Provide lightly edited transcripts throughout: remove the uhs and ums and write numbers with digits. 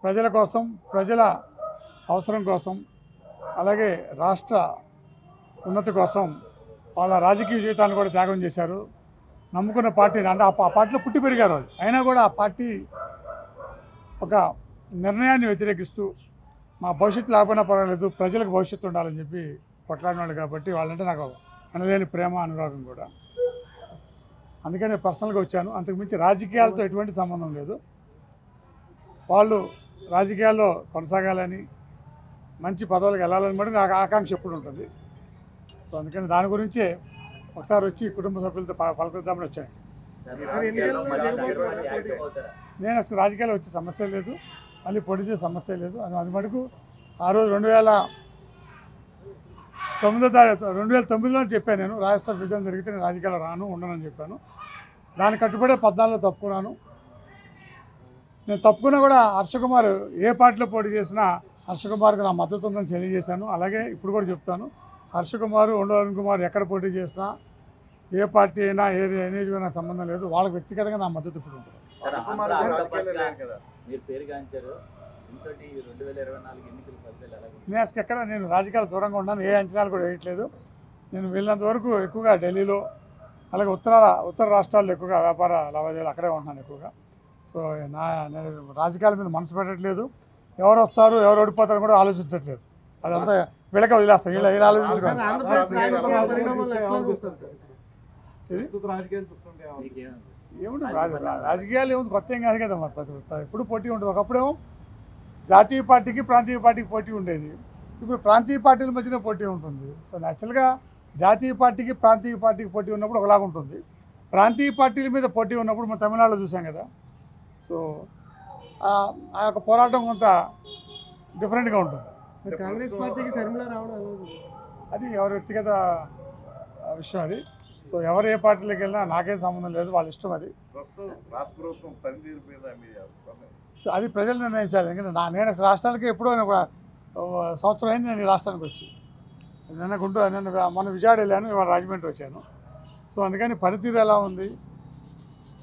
ప్రజల కోసం, ప్రజల అవసరం కోసం, అలాగే రాష్ట్ర ఉన్నతి కోసం వాళ్ళ రాజకీయ జీవితాన్ని కూడా త్యాగం చేశారు. నమ్ముకున్న పార్టీని అంటే ఆ పార్టీలో పుట్టి పెరిగారు వాళ్ళు. అయినా కూడా ఆ పార్టీ ఒక నిర్ణయాన్ని వ్యతిరేకిస్తూ మా భవిష్యత్తు లేకపోయినా పర్వాలేదు, ప్రజలకు భవిష్యత్తు ఉండాలని చెప్పి కొట్లాడినాడు. కాబట్టి వాళ్ళంటే నాకు అనలేని ప్రేమ, అనురాగం కూడా. అందుకని పర్సనల్గా వచ్చాను. అంతకుమించి రాజకీయాలతో ఎటువంటి సంబంధం లేదు. వాళ్ళు రాజకీయాల్లో కొనసాగాలని, మంచి పదవులకు వెళ్ళాలని కూడా నాకు ఆకాంక్ష ఎప్పుడు ఉంటుంది. సో అందుకని దాని గురించే ఒకసారి వచ్చి కుటుంబ సభ్యులతో పలకరిద్దామని వచ్చాను. నేను అసలు రాజకీయాల్లో వచ్చే సమస్య లేదు, మళ్ళీ పోటీ చేసే సమస్య లేదు. అది మటుకు ఆ రోజు 2009లో చెప్పాను. నేను రాజస్థాన్ విజయం జరిగితే నేను రాజకీయాల్లో రాను, ఉండనని చెప్పాను. దాన్ని కట్టుబడే 14లో తప్పుకున్నాను. నేను తప్పుకున్నా కూడా హర్షకుమార్ ఏ పార్టీలో పోటీ చేసినా హర్షకుమార్కి నా మద్దతు ఉందని తెలియజేశాను. అలాగే ఇప్పుడు కూడా చెప్తాను, హర్షకుమార్, ఉండవరుణ్ కుమార్ ఎక్కడ పోటీ చేసినా, ఏ పార్టీ అయినా, ఏ నియోజకవర్గం సంబంధం లేదు. వాళ్ళకి వ్యక్తిగతంగా నా మద్దతు ఇప్పుడు ఉంటుంది. నేను రాజకీయాలు దూరంగా ఉన్నాను, ఏ అంచనాలు కూడా వేయట్లేదు. నేను వెళ్ళినంత వరకు ఎక్కువగా ఢిల్లీలో, అలాగే ఉత్తర రాష్ట్రాల్లో ఎక్కువగా వ్యాపార లావాదేవీలు అక్కడే ఉంటున్నాను ఎక్కువగా. సో నేను రాజకీయాల మీద మనసు పెట్టట్లేదు. ఎవరు వస్తారు, ఎవరు ఓడిపోతారని కూడా ఆలోచించట్లేదు. అదంతా వీళ్ళకే వదిలేస్తాను. వీళ్ళు ఆలోచించుకోండి. ఏముంటుంది రాజకీయాలు, ఏముంది కొత్త ఏం కాదు కదా. మరి ఎప్పుడు పోటీ ఉంటుంది. ఒకప్పుడేమో జాతీయ పార్టీకి, ప్రాంతీయ పార్టీకి పోటీ ఉండేది. ఇప్పుడు ప్రాంతీయ పార్టీల మధ్యనే పోటీ ఉంటుంది. సో న్యాచురల్గా జాతీయ పార్టీకి, ప్రాంతీయ పార్టీకి పోటీ ఉన్నప్పుడు ఒకలాగా ఉంటుంది. ప్రాంతీయ పార్టీల మీద పోటీ ఉన్నప్పుడు మనం తమిళనాడులో చూసాం కదా. సో ఆ యొక్క పోరాటం కొంత డిఫరెంట్గా ఉంటుంది. కాంగ్రెస్ పార్టీకి షర్మిల రావడం అది ఎవరి వ్యక్తిగత విషయం అది. సో ఎవరు ఏ పార్టీలోకి వెళ్ళినా నాకేం సంబంధం లేదు, వాళ్ళ ఇష్టం అది. సో అది ప్రజలు నిర్ణయించాలి. ఎందుకంటే నేను రాష్ట్రానికి ఎప్పుడో సంవత్సరం అయింది నేను ఈ రాష్ట్రానికి వచ్చి. మొన్న విజయవాడ వెళ్ళాను, ఇవాళ రాజమండ్రి వచ్చాను. సో అందుకని పనితీరు ఎలా ఉంది,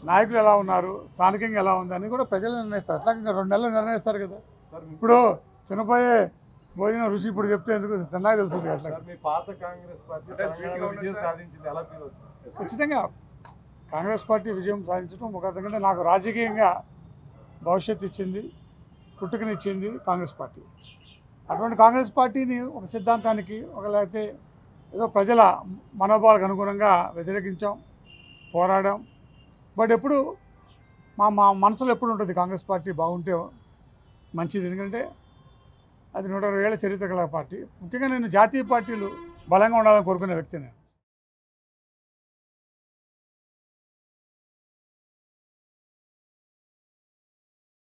నాయకులు ఎలా ఉన్నారు, స్థానికంగా ఎలా ఉంది అని కూడా ప్రజలు నిర్ణయిస్తారు. అట్లా ఇంకా 2 నెలలు నిర్ణయిస్తారు కదా. ఇప్పుడు తినపోయే భోజనం రుచి ఇప్పుడు చెప్తే ఎందుకు తిన్నాక తెలుస్తుంది. అట్లా ఖచ్చితంగా కాంగ్రెస్ పార్టీ విజయం సాధించడం ఒక ఎందుకంటే నాకు రాజకీయంగా భవిష్యత్తు ఇచ్చింది, పుట్టుకనిచ్చింది కాంగ్రెస్ పార్టీ. అటువంటి కాంగ్రెస్ పార్టీని ఒక సిద్ధాంతానికి, లేకపోతే ఏదో ప్రజల మనోభావాలకు అనుగుణంగా వ్యతిరేకించాం, పోరాడాం. బట్ ఎప్పుడు మా మనసులో ఎప్పుడు ఉంటుంది కాంగ్రెస్ పార్టీ బాగుంటే మంచిది. ఎందుకంటే అది 120 ఏళ్ల చరిత్ర గల పార్టీ. ముఖ్యంగా నేను జాతీయ పార్టీలు బలంగా ఉండాలని కోరుకునే వ్యక్తి నేను.